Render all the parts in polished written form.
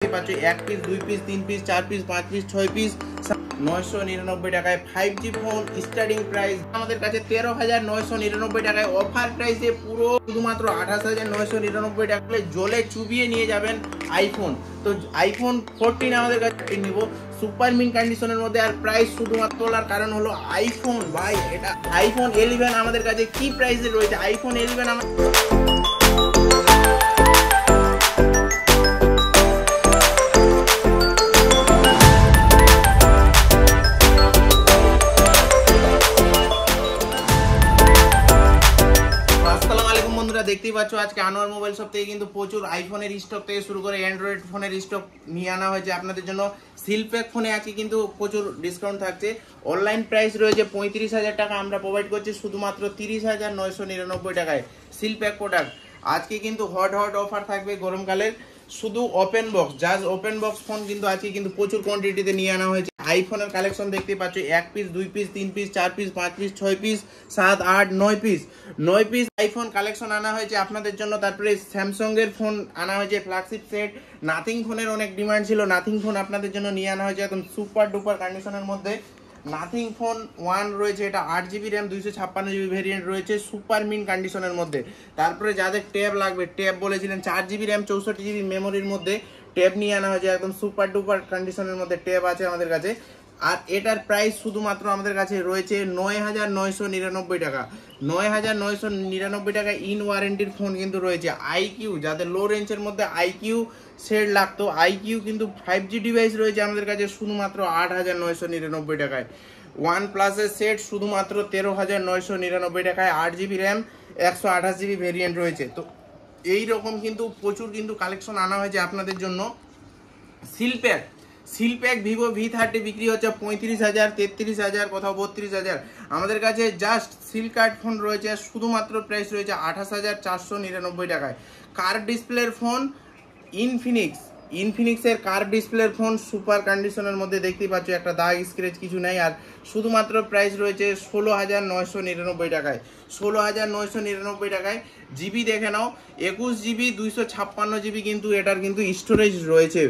পাচ্ছ 1 piece 2 piece 3 piece 4 piece 5 piece 6 piece 999 টাকায় 5G phone starting price আমাদের কাছে 13,999 টাকায় অফার প্রাইসে পুরো শুধুমাত্র 28,999 টাকায় জলে চুবিয়ে নিয়ে যাবেন আইফোন। তো আইফোন 14 আমাদের কাছে নিব সুপার মিন কন্ডিশনের মধ্যে, আর প্রাইস শুধুমাত্র তোলার কারণ হলো আইফোন। ভাই এটা আইফোন 11 আমাদের কাছে কি প্রাইসে রয়েছে। আইফোন 11 দেখতেই পাচ্ছ আজকে আনোয়ার মোবাইল শপ থেকে কিন্তু প্রচুর আইফোনের স্টক থেকে শুরু করে অ্যান্ড্রয়েড ফোনের স্টক নিয়ে আনা হয়েছে আপনাদের জন্য। সিলপ্যাক ফোনে আজকে কিন্তু প্রচুর ডিসকাউন্ট থাকছে। অনলাইন প্রাইস রয়েছে 35,000 টাকা, আমরা প্রোভাইড করছি শুধুমাত্র 30,999 টাকায় সিলপ্যাক প্রোডাক্ট। আজকে কিন্তু হট অফার থাকবে গরমকালের। শুধু open box just open box phone কিন্তু আজকে কিন্তু প্রচুর কোয়ান্টিটিতে নিয়ে আনা হয়েছে। আইফোনের কালেকশন দেখতে পাচ্ছ 1 piece 2 piece 3 piece 4 piece 5 piece 6 piece 7 8 9 piece iPhone collection আনা হয়েছে আপনাদের জন্য। তারপরে স্যামসাং এর ফোন আনা হয়েছে ফ্ল্যাগশিপ সেট। নাথিং ফোনের অনেক ডিমান্ড ছিল, নাথিং ফোন আপনাদের জন্য নিয়ে আনা হয়েছে একদম সুপার ডুপার কন্ডিশনের মধ্যে। নাথিং ফোন 1 রয়েছে, এটা 8GB র্যাম 256GB ভেরিয়েন্ট রয়েছে সুপার মিন কন্ডিশনের মধ্যে। তারপরে যাদের ট্যাব লাগবে, ট্যাব বলেছিলেন 4GB র্যাম 64GB মেমোরির মধ্যে ট্যাব নিয়ে আনা হয়েছে একদম সুপার ডুপার কন্ডিশনের মধ্যে ট্যাব আছে আমাদের কাছে। আর এটার প্রাইস শুধুমাত্র আমাদের কাছে রয়েছে 9,999 টাকা। 9,999 টাকা ইন ওয়ারেন্টির ফোন কিন্তু রয়েছে। আইকিউ যাদের লো রেঞ্জের মধ্যে আইকিউ সেট লাগতো, আইকিউ কিন্তু 5G ডিভাইস রয়েছে আমাদের কাছে শুধুমাত্র 8,999 টাকায়। ওয়ান প্লাসের সেট শুধুমাত্র 13,999 টাকায় 8GB র্যাম 128GB ভেরিয়েন্ট রয়েছে। তো এই রকম কিন্তু প্রচুর কিন্তু কালেকশন আনা হয়েছে আপনাদের জন্য। সিলপ্যাক ভিভো V30 বিক্রি হচ্ছে 35,000 33,000 কোথাও 32,000। আমাদের কাছে জাস্ট সিল কার্ড ফোন রয়েছে শুধুমাত্র প্রাইস রয়েছে 28,499 টাকায়। কার্ভ ডিসপ্লের ফোন ইনফিনিক্সের কার্ভ ডিসপ্লের ফোন সুপার কন্ডিশনের মধ্যে দেখতেই পাচ্ছ, একটা দাগ স্ক্র্যাচ কিছু নেই। আর শুধুমাত্র প্রাইস রয়েছে 16,999 টাকায়। 16,999 টাকায় জিবি দেখে নাও 21GB 256GB কিন্তু এটার কিন্তু স্টোরেজ রয়েছে।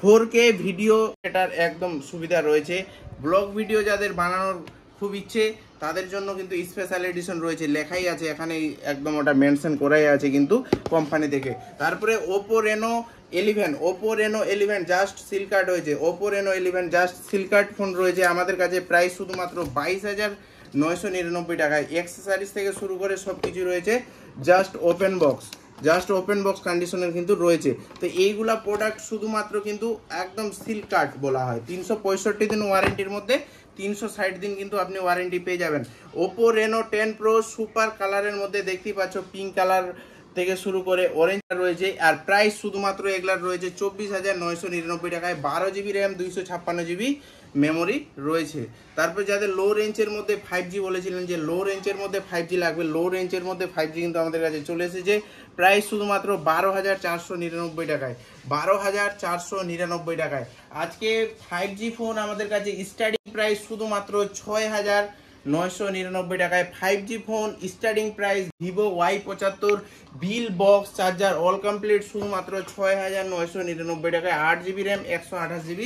4K ভিডিও এটার একদম সুবিধা রয়েছে। ব্লগ ভিডিও যাদের বানানোর খুব ইচ্ছে তাদের জন্য কিন্তু স্পেশাল এডিশন রয়েছে, লেখাই আছে এখানে একদম ওটা মেনশন করাই আছে কিন্তু কোম্পানি থেকে। তারপরে Oppo Reno 11 just seal card হয়েছে। Oppo Reno 11 just seal card phone রয়েছে আমাদের কাছে, প্রাইস শুধুমাত্র 22,999 টাকায়। অ্যাক্সেসরিজ থেকে শুরু করে সব কিছু রয়েছে জাস্ট ওপেন বক্স কন্ডিশনের কিন্তু রয়েছে। তো এইগুলা প্রোডাক্ট শুধুমাত্র কিন্তু একদম সিল কার্ড বলা হয়। 365 দিন ওয়ারেন্টির মধ্যে 360 দিন কিন্তু আপনি ওয়ারেন্টি পেয়ে যাবেন। ওপো রেনো 10 প্রো সুপার কালারের মধ্যে দেখতেই পাচ্ছ, পিঙ্ক কালার থেকে শুরু করে অরেঞ্জ রয়েছে। আর প্রাইস শুধুমাত্র এগুলার রয়েছে 24,999 টাকায়। 12GB র্যাম 256GB মেমোরি রয়েছে। তারপর যাদের লো রেঞ্জের মধ্যে 5G বলেছিলেন যে লো রেঞ্জের মধ্যে 5G লাগবে, লো রেঞ্জের মধ্যে 5G কিন্তু আমাদের কাছে চলে এসেছে। প্রাইস শুধুমাত্র 12,499 টাকায়। 12,499 টাকায় আজকে 5G ফোন আমাদের কাছে স্টার্টিং প্রাইস শুধুমাত্র 6,999 টাকায়। 5G phone starting price Vivo Y75 bill box charger all complete শুধুমাত্র 6,999 টাকায়। 8GB র্যাম 128GB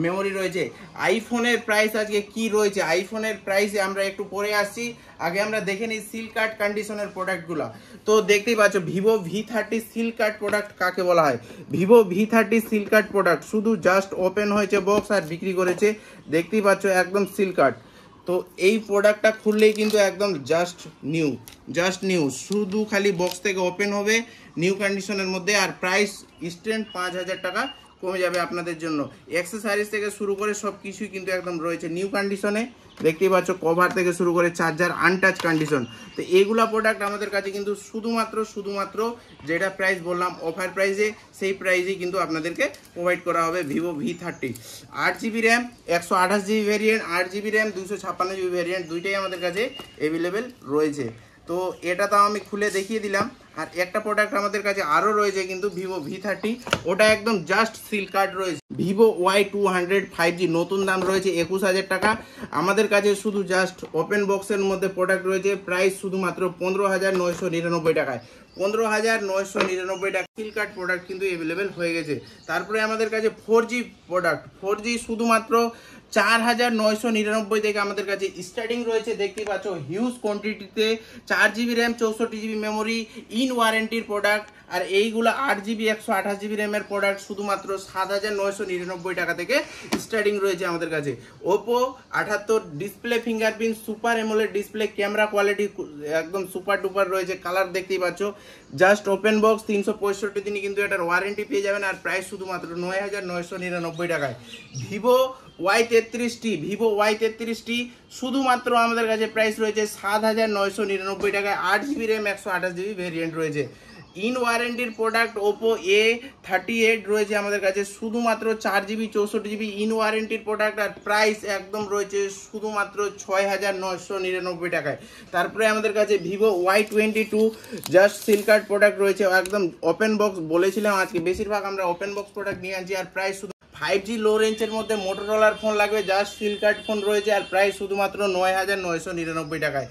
মেমোরি রয়েছে। আইফোনের প্রাইস আজকে কি রয়েছে, আইফোনের প্রাইসে আমরা একটু পরে আসছি। আগে আমরা দেখে নিই সিল কার্ড কন্ডিশনের প্রোডাক্টগুলো। তো দেখতেই পাচ্ছ Vivo V30 seal card product কাকে বলা হয়। Vivo V30 seal card product শুধু জাস্ট ওপেন হয়েছে বক্স আর বিক্রি করেছে, দেখতেই পাচ্ছ একদম সিল কার্ড। তো এই প্রোডাক্টটা খুললেই কিন্তু একদম জাস্ট নিউ শুধু খালি বক্স থেকে ওপেন হবে নিউ কন্ডিশনের মধ্যে। আর প্রাইস ইনস্ট্যান্ট 5,000 টাকা কমে যাবে আপনাদের জন্য। অ্যাক্সেসরিজ থেকে শুরু করে সব কিছুই কিন্তু একদম রয়েছে নিউ কন্ডিশনে। দেখতেই পাচ্ছ কভার থেকে শুরু করে চার্জার আনটাচ কন্ডিশন। তো এইগুলা প্রোডাক্ট আমাদের কাছে কিন্তু শুধুমাত্র যেটা প্রাইস বললাম অফার প্রাইসে, সেই প্রাইসেই কিন্তু আপনাদেরকে প্রোভাইড করা হবে। Vivo V30 8GB RAM 128GB variant, 8GB RAM 256GB variant দুইটাই আমাদের কাছে অ্যাভেলেবেল রয়েছে। তো এটা তো আমি খুলে দেখিয়ে দিলাম। আর একটা প্রোডাক্ট আমাদের কাছে আরও রয়েছে কিন্তু ভিভো V30, ওটা একদম জাস্ট সিল কার্ড রয়েছে। ভিভো Y200 5G নতুন দাম রয়েছে 21,000 টাকা। আমাদের কাছে শুধু জাস্ট ওপেন বক্সের মধ্যে প্রোডাক্ট রয়েছে, প্রাইস শুধুমাত্র 15,999 টাকায়। 15,999 টাকা সিল কার্ড প্রোডাক্ট কিন্তু অ্যাভেলেবেল হয়ে গেছে। তারপরে আমাদের কাছে 4G প্রোডাক্ট, 4G শুধুমাত্র 4,999 থেকে আমাদের কাছে স্টার্টিং রয়েছে। দেখতেই পাচ্ছ হিউজ কোয়ান্টিটিতে 4GB RAM 64GB memory in ওয়ারেন্টির প্রোডাক্ট। আর এইগুলো 8GB 128GB র্যামের প্রোডাক্ট শুধুমাত্র 7,999 টাকা থেকে স্টার্টিং রয়েছে আমাদের কাছে। Oppo 78 display fingerprint super AMOLED display, camera quality একদম সুপার ডুপার রয়েছে, কালার দেখতেই পাচ্ছ। জাস্ট ওপেন বক্স 365 দিনই কিন্তু এটার ওয়ারেন্টি পেয়ে যাবেন। আর প্রাইস শুধুমাত্র 9,999 টাকায়। ভিভো Y33T, ভিভো Y33T শুধুমাত্র আমাদের কাছে প্রাইস রয়েছে 7,999 টাকায়। 8GB র্যাম 128GB ভেরিয়েন্ট রয়েছে। ইন ওয়ারেন্টির প্রোডাক্ট ওপো A38 রয়েছে আমাদের কাছে শুধুমাত্র 4GB 64GB ইন ওয়ারেন্টির প্রোডাক্ট। আর প্রাইস একদম রয়েছে শুধুমাত্র 6,999 টাকায়। তারপরে আমাদের কাছে Vivo Y22 just seal card product রয়েছে, একদম ওপেন বক্স। বলেছিলাম আজকে বেশিরভাগ আমরা ওপেন বক্স প্রোডাক্ট নিয়ে আনছি। আর প্রাইস শুধু 5G লো রেঞ্জের মধ্যে মোটরোলার ফোন লাগবে, জাস্ট সিল কার্ড ফোন রয়েছে। আর প্রাইস শুধুমাত্র 9,999 টাকায়।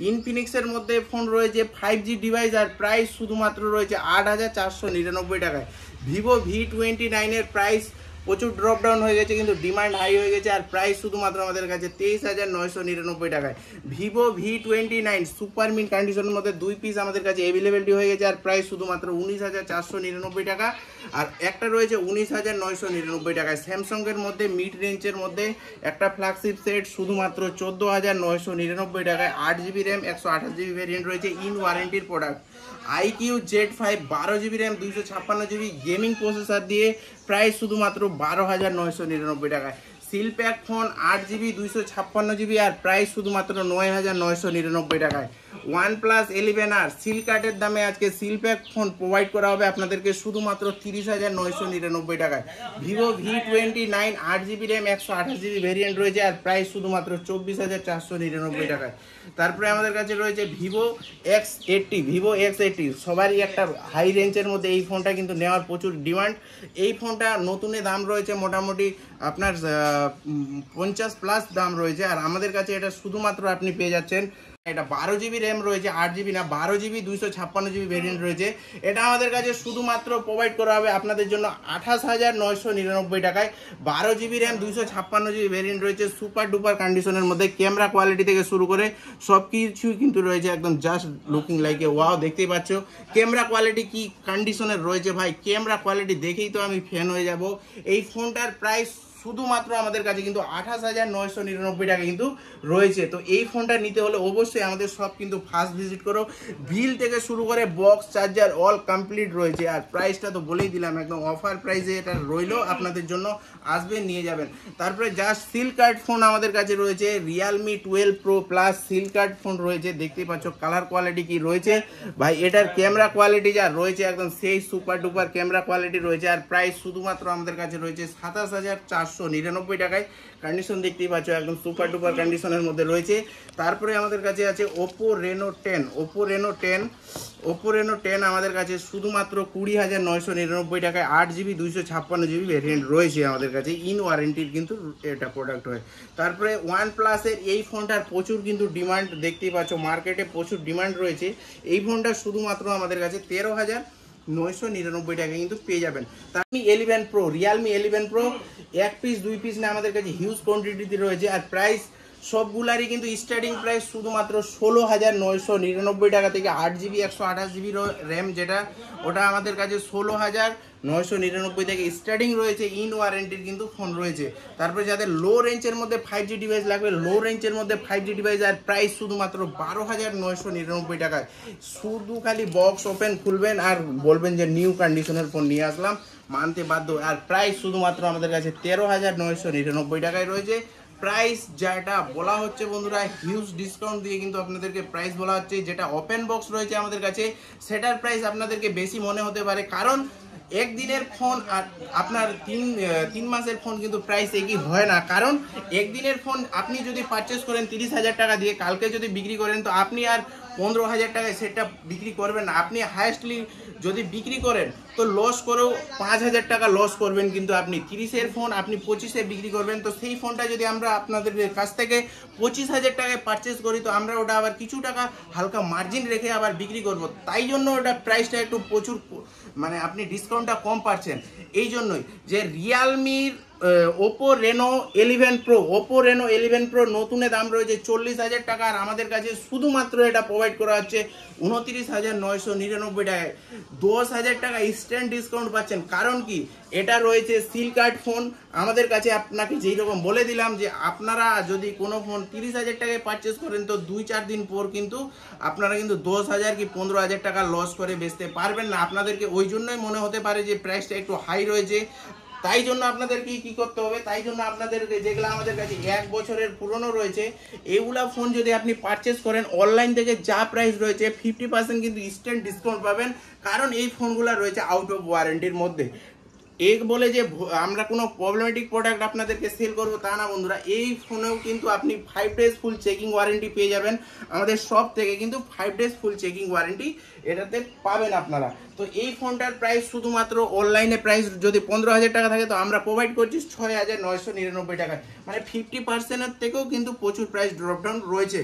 ইনফিনিক্সের মধ্যে ফোন রয়েছে 5G ডিভাইস, আর প্রাইস শুধুমাত্র রয়েছে 8,499 টাকায়। ভিভো V29 এর প্রাইস প্রচুর ড্রপ ডাউন হয়ে গেছে, কিন্তু ডিমান্ড হাই হয়ে গেছে। আর প্রাইস শুধুমাত্র আমাদের কাছে 23,999 টাকায়। ভিভো V29 সুপার মিন কন্ডিশনের মধ্যে 2 পিস আমাদের কাছে অ্যাভেলেবিলিটি হয়ে গেছে। আর প্রাইস শুধুমাত্র 19,499 টাকা। আর একটা রয়েছে 19,999 টাকায়। স্যামসাংয়ের মধ্যে মিড রেঞ্জের মধ্যে একটা ফ্ল্যাগশিপ সেট শুধুমাত্র 14,999 টাকায়। 8GB র্যাম 128GB ভেরিয়েন্ট রয়েছে ইন ওয়ারেন্টির product. IQ Z5 12GB RAM 256GB gaming processor দিয়ে প্রাইস শুধুমাত্র 12,999 টাকায়। Seal pack phone 8GB 256GB আর প্রাইস শুধুমাত্র 9,999 টাকায়। OnePlus 11R সিল কার্ডের দামে আজকে সিল প্যাক ফোন প্রোভাইড করা হবে আপনাদেরকে শুধুমাত্র 30,999 টাকায়। Vivo V29 8GB RAM 128GB variant রয়েছে, আর প্রাইস শুধুমাত্র 24,499 টাকায়। তারপরে আমাদের কাছে রয়েছে ভিভো X80, ভিভো X80 সবারই একটা হাই রেঞ্জের মধ্যে এই ফোনটা কিন্তু নেওয়ার প্রচুর ডিমান্ড। এই ফোনটা নতুনে দাম রয়েছে মোটামুটি আপনার 50+ দাম রয়েছে। আর আমাদের কাছে এটা শুধুমাত্র আপনি পেয়ে যাচ্ছেন, এটা 12GB র্যাম রয়েছে, 8GB না 12GB 256GB ভেরিয়েন্ট রয়েছে। এটা আমাদের কাছে শুধুমাত্র প্রোভাইড করা হবে আপনাদের জন্য 28,999 টাকায়। 12GB র্যাম 256GB ভেরিয়েন্ট রয়েছে, সুপার ডুপার কন্ডিশনের মধ্যে। ক্যামেরা কোয়ালিটি থেকে শুরু করে সব কিছুই কিন্তু রয়েছে একদম just looking like a wow. দেখতেই পাচ্ছ ক্যামেরা কোয়ালিটি কি কন্ডিশনের রয়েছে ভাই, ক্যামেরা কোয়ালিটি দেখেই তো আমি ফ্যান হয়ে যাব। এই ফোনটার প্রাইস শুধুমাত্র আমাদের কাছে কিন্তু 28,999 টাকা কিন্তু রয়েছে। তো এই ফোনটা নিতে হলে অবশ্যই আমাদের সব কিন্তু ফার্স্ট ভিজিট করো। বিল থেকে শুরু করে বক্স চার্জার অল কমপ্লিট রয়েছে। আর প্রাইসটা তো বলেই দিলাম, একদম অফার প্রাইসে এটা রইলো আপনাদের জন্য, আসবেন নিয়ে যাবেন। তারপরে জাস্ট সিল কার্ড ফোন আমাদের কাছে রয়েছে, Realme 12 Pro Plus seal card phone রয়েছে। দেখতেই পাচ্ছ কালার কোয়ালিটি কি রয়েছে ভাই, এটার ক্যামেরা কোয়ালিটি যা রয়েছে একদম সেই সুপার ডুপার ক্যামেরা কোয়ালিটি রয়েছে। আর প্রাইস শুধুমাত্র আমাদের কাছে রয়েছে 27,499 টাকায়। কন্ডিশন দেখতেই পাচ্ছ একদম সুপার ডুপার কন্ডিশনের মধ্যে রয়েছে। তারপরে আমাদের কাছে আছে Oppo Reno 10, Oppo Reno 10 আমাদের কাছে শুধুমাত্র 20,999 টাকায়। 8GB 256GB ভেরিয়েন্ট রয়েছে আমাদের কাছে, ইন ওয়ারেন্টির কিন্তু এটা প্রোডাক্ট হয়। তারপরে OnePlus এর এই ফোনটার প্রচুর কিন্তু ডিমান্ড, দেখতেই পাচ্ছ মার্কেটে প্রচুর ডিমান্ড রয়েছে। এই ফোনটা শুধুমাত্র আমাদের কাছে 13,999 টাকায় কিন্তু পেয়ে যাবেন। Realme 11 Pro, Realme 11 Pro 1 piece 2 piece না আমাদের কাছে হিউজ কোয়ান্টিটিতে রয়েছে। আর প্রাইস সবগুলারই কিন্তু স্টার্টিং প্রাইস শুধুমাত্র 16,999 টাকা থেকে। 8GB 128GB র্যাম যেটা, ওটা আমাদের কাছে 16,999 থেকে স্টার্টিং রয়েছে, ইন ওয়ারেন্টির কিন্তু ফোন রয়েছে। তারপরে যাদের লো রেঞ্জের মধ্যে 5G ডিভাইস লাগবে, লো রেঞ্জের মধ্যে 5G ডিভাইস, আর প্রাইস শুধুমাত্র 12,999 টাকায়। শুধু খালি বক্স ওপেন খুলবেন আর বলবেন যে নিউ কন্ডিশনের ফোন নিয়ে আসলাম, মানতে বাধ্য। আর প্রাইস শুধুমাত্র আমাদের কাছে 13,999 টাকায় রয়েছে। প্রাইস যেটা বলা হচ্ছে বন্ধুরা, হিউজ ডিসকাউন্ট দিয়ে কিন্তু আপনাদেরকে প্রাইস বলা হচ্ছে। যেটা ওপেন বক্স রয়েছে আমাদের কাছে সেটার প্রাইস আপনাদেরকে বেশি মনে হতে পারে, কারণ একদিনের ফোন আর আপনার তিন মাসের ফোন কিন্তু প্রাইস একই হয় না। কারণ একদিনের ফোন আপনি যদি পারচেস করেন 30,000 টাকা দিয়ে, কালকে যদি বিক্রি করেন তো আপনি আর 15,000 টাকায় সেটটা বিক্রি করবেন না। আপনি হায়েস্টলি যদি বিক্রি করেন তো লস করেও 5,000 টাকা লস করবেন, কিন্তু আপনি 30-এর ফোন আপনি 25-এ বিক্রি করবেন। তো সেই ফোনটা যদি আমরা আপনাদের কাছ থেকে 25,000 টাকায় পারচেস করি তো আমরা ওটা আবার কিছু টাকা হালকা মার্জিন রেখে আবার বিক্রি করব। তাই জন্য ওটা প্রাইসটা একটু প্রচুর, মানে আপনি ডিসকাউন্টটা কম পাচ্ছেন। এই জন্যই যে রিয়ালমির Oppo Reno 11 pro, Oppo Reno 11 pro নতুনে দাম রয়েছে 40,000 টাকা, আর আমাদের কাছে শুধুমাত্র এটা প্রোভাইড করা হচ্ছে 29,999 টাকায়। 10,000 টাকা ইনস্ট্যান্ট ডিসকাউন্ট পাচ্ছেন। কারণ কি, এটা রয়েছে সিল কার্ড ফোন আমাদের কাছে। আপনাকে যেই রকম বলে দিলাম যে আপনারা যদি কোনো ফোন 30,000 টাকায় পারচেস করেন তো 2-4 দিন পর কিন্তু আপনারা কিন্তু 10,000 কি 15,000 টাকা লস করে বেচতে পারবেন না। আপনাদেরকে ওই জন্যই মনে হতে পারে যে প্রাইসটা একটু হাই রয়েছে। তাই জন্য আপনাদেরকে কি করতে হবে, তাই জন্য আপনাদেরকে যেগুলো আমাদের কাছে 1 বছরের পুরনো রয়েছে এইগুলা ফোন যদি আপনি পারচেস করেন অনলাইন থেকে যা প্রাইস রয়েছে 50% কিন্তু ইনস্ট্যান্ট ডিসকাউন্ট পাবেন। কারণ এই ফোনগুলো রয়েছে আউট অফ ওয়ারেন্টির মধ্যে। এক বলে যে আমরা কোনো প্রবলেমেটিক প্রোডাক্ট আপনাদেরকে সেল করবো তা না বন্ধুরা। এই ফোনেও কিন্তু আপনি 5 ডেজ ফুল চেকিং ওয়ারেন্টি পেয়ে যাবেন আমাদের শপ থেকে, কিন্তু 5 ডেজ ফুল চেকিং ওয়ারেন্টি এটাতে পাবেন আপনারা। তো এই ফোনটার প্রাইস শুধুমাত্র অনলাইনে প্রাইস যদি 15,000 টাকা থাকে তো আমরা প্রোভাইড করছি 6,999 টাকায়, মানে 50%-এর থেকেও কিন্তু প্রচুর প্রাইস ড্রপডাউন রয়েছে।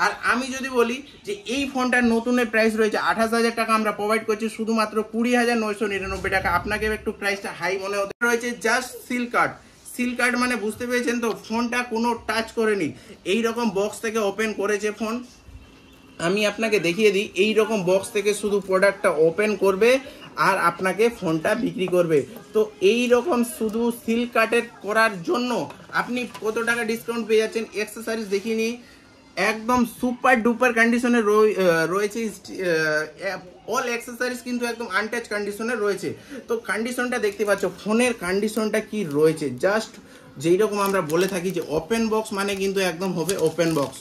আর আমি যদি বলি যে এই ফোনটার নতুনের প্রাইস রয়েছে 28,000 টাকা, আমরা প্রোভাইড করছি শুধুমাত্র 20,999 টাকা। আপনাকে একটু প্রাইসটা হাই মনে হতে রয়েছে। Just seal card, seal card মানে বুঝতে পেরেছেন তো, ফোনটা কোনো টাচ করেনি, এই রকম বক্স থেকে ওপেন করেছে ফোন। আমি আপনাকে দেখিয়ে দিই, এই রকম বক্স থেকে শুধু প্রোডাক্টটা ওপেন করবে আর আপনাকে ফোনটা বিক্রি করবে। তো এই রকম শুধু সিল কার্ডের করার জন্য আপনি কত টাকা ডিসকাউন্ট পেয়ে যাচ্ছেন। অ্যাক্সেসরিজ দেখিয়ে নিই, একদম সুপার ডুপার কন্ডিশনে রয়েছে। অল অ্যাক্সেসরিজ কিন্তু একদম আনটাচ কন্ডিশনে রয়েছে। তো কন্ডিশনটা দেখতে পাচ্ছ, ফোনের কন্ডিশনটা কি রয়েছে। জাস্ট যেই রকম আমরা বলে থাকি যে ওপেন বক্স মানে কিন্তু একদম হবে ওপেন বক্স।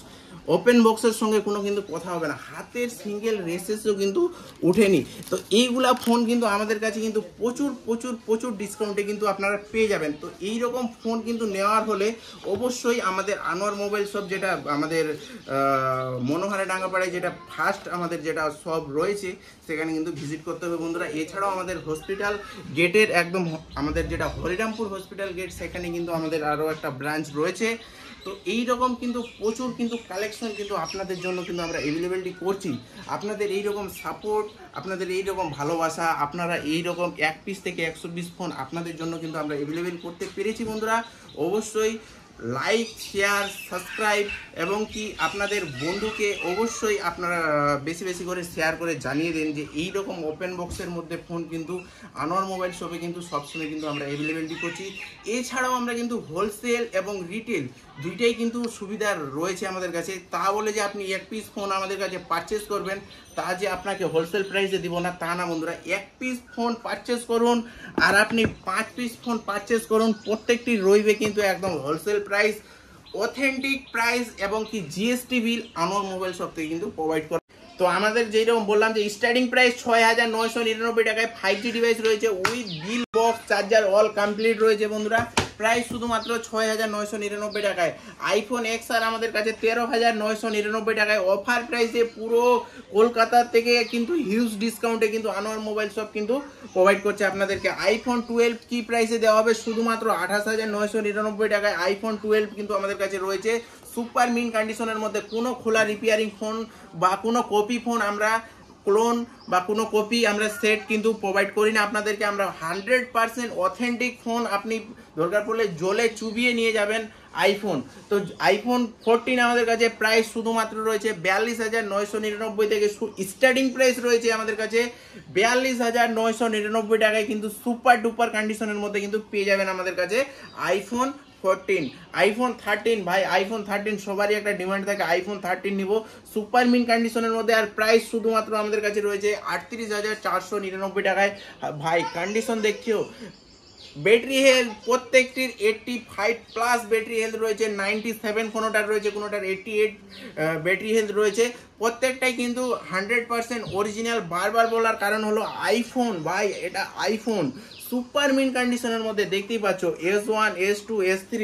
ওপেন বক্সের সঙ্গে কোনো কিন্তু কথা হবে না, হাতের সিঙ্গেল রেসেসও কিন্তু উঠেনি। তো এইগুলা ফোন কিন্তু আমাদের কাছে কিন্তু প্রচুর প্রচুর প্রচুর ডিসকাউন্টে কিন্তু আপনারা পেয়ে যাবেন। তো এই রকম ফোন কিন্তু নেওয়ার হলে অবশ্যই আমাদের আনোয়ার মোবাইল শপ, যেটা আমাদের মনোহারে ডাঙ্গাপাড়ায় যেটা ফার্স্ট আমাদের যেটা শপ রয়েছে সেখানে কিন্তু ভিজিট করতে হবে বন্ধুরা। এছাড়াও আমাদের হসপিটাল গেটের একদম আমাদের যেটা হরিরামপুর হসপিটাল গেট সেখানে কিন্তু আমাদের আরও একটা ব্রাঞ্চ রয়েছে। তো এই রকম কিন্তু প্রচুর কিন্তু কালেকশন কিন্তু আপনাদের জন্য কিন্তু আমরা অ্যাভেলেবেলিটি করছি। আপনাদের এই রকম সাপোর্ট, আপনাদের এই রকম ভালোবাসা, আপনারা এই রকম 1 পিস থেকে 120 ফোন আপনাদের জন্য কিন্তু আমরা অ্যাভেলেবেল করতে পেরেছি বন্ধুরা। অবশ্যই লাইক, শেয়ার, সাবস্ক্রাইব এবং কি আপনাদের বন্ধুকে অবশ্যই আপনারা বেশি বেশি করে শেয়ার করে জানিয়ে দেন যে এই রকম ওপেন বক্সের মধ্যে ফোন কিন্তু আনোয়ার মোবাইল শপে কিন্তু সবসময় কিন্তু আমরা অ্যাভেলেবেলিটি করছি। এছাড়াও আমরা কিন্তু হোলসেল এবং রিটেল দুইটাই কিন্তু সুবিধা রয়েছে আমাদের কাছে। তা বলে যে আপনি 1 পিস ফোন আমাদের কাছে পারচেস করবেন তা যে আপনাকে হোলসেল প্রাইসে দিব না তা না বন্ধুরা। 1 পিস ফোন পারচেস করুন আর আপনি 5 পিস ফোন পারচেস করুন, প্রত্যেকটি রইবে কিন্তু একদম হোলসেল প্রাইস, অথেন্টিক প্রাইস এবং কি GST bill Anwar mobile shop থেকে কিন্তু প্রোভাইড করে। তো আমাদের যেরকম বললাম যে স্টার্টিং প্রাইস 6,999 টাকায় 5G ডিভাইস রয়েছে with bill, box, charger all complete রয়েছে বন্ধুরা। প্রাইস শুধুমাত্র 6,999 টাকায়। আইফোন XR আমাদের কাছে 13,999 টাকায় অফার প্রাইসে পুরো কলকাতা থেকে কিন্তু হিউজ ডিসকাউন্টে কিন্তু আনোয়ার মোবাইল শপ কিন্তু প্রোভাইড করছে আপনাদেরকে। আইফোন 12 কি প্রাইসে দেওয়া হবে, শুধুমাত্র 28,999 টাকায় আইফোন 12 কিন্তু আমাদের কাছে রয়েছে সুপার মিন কন্ডিশনের মধ্যে। কোনো খোলা রিপেয়ারিং ফোন বা কোনো কপি ফোন আমরা ক্লোন বা কোনো কপি আমরা সেট কিন্তু প্রোভাইড করি না আপনাদেরকে। আমরা 100% অথেন্টিক ফোন আপনি দরকার পড়লে জলে চুবিয়ে নিয়ে যাবেন আইফোন। তো আইফোন 14 আমাদের কাছে প্রাইস শুধুমাত্র রয়েছে 42,999 থেকে স্টার্টিং প্রাইস রয়েছে আমাদের কাছে 42,999 টাকায় কিন্তু সুপার ডুপার কন্ডিশনের মধ্যে কিন্তু পেয়ে যাবেন আমাদের কাছে আইফোন 14। আইফোন 13 ভাই, আইফোন 13 সবারই একটা ডিমান্ড থাকে, আইফোন 13 নিব সুপার মিন কন্ডিশনের মধ্যে। আর প্রাইস শুধুমাত্র আমাদের কাছে রয়েছে 38,499 টাকায়। ভাই কন্ডিশন দেখছো, ব্যাটারি হেলথ প্রত্যেকটির 85+ ব্যাটারি হেলথ রয়েছে, 97 কোনোটার রয়েছে, কোনোটার 88 ব্যাটারি হেলথ রয়েছে। প্রত্যেকটাই কিন্তু 100% অরিজিনাল। বারবার বলার কারণ হলো আইফোন ভাই, এটা আইফোন সুপার মিন কন্ডিশনের মধ্যে দেখতেই পাচ্ছ। S1 S2 S3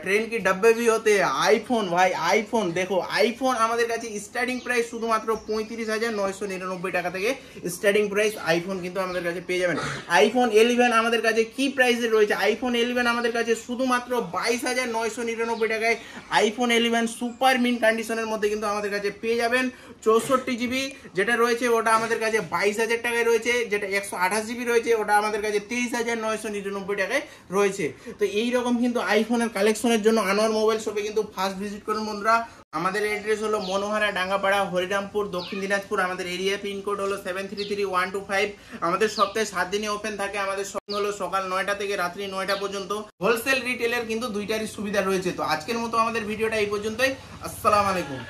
ट्रेन की डब्बे भी होते हैं। आईफोन भाई आईफोन देखो, आईफोन আমাদের কাছে স্টার্টিং প্রাইস শুধুমাত্র 35,999 টাকা থেকে স্টার্টিং প্রাইস আইফোন কিন্তু আমাদের কাছে পেয়ে যাবেন। আইফোন 11 আমাদের কাছে কি প্রাইসে রয়েছে? আইফোন 11 আমাদের কাছে শুধুমাত্র 22,999 টাকায় আইফোন 11 সুপার মিন কন্ডিশনের মধ্যে কিন্তু আমাদের কাছে পেয়ে যাবেন। 64 জিবি যেটা রয়েছে ওটা আমাদের কাছে 22,000 টাকায় রয়েছে, যেটা 128 জিবি রয়েছে ওটা আমাদের কাছে 23,999 টাকায় রয়েছে। তো এইরকম কিন্তু আইফোনের কালেকশনের জন্য আনোয়ার মোবাইল শপে কিন্তু ফার্স্ট ভিজিট করুন বন্ধুরা। আমাদের অ্যাড্রেস হলো মনোহারা, ডাঙ্গাপাড়া, হরিরামপুর, দক্ষিণ দিনাজপুর। আমাদের এরিয়া পিনকোড হলো 733125। আমাদের সপ্তাহে 7 দিনই ওপেন থাকে। আমাদের সময় হলো সকাল 9টা থেকে রাত্রি 9টা পর্যন্ত। হোলসেল রিটেলের কিন্তু দুইটারই সুবিধা রয়েছে। তো আজকের মতো আমাদের ভিডিওটা এই পর্যন্তই। আসসালামু আলাইকুম।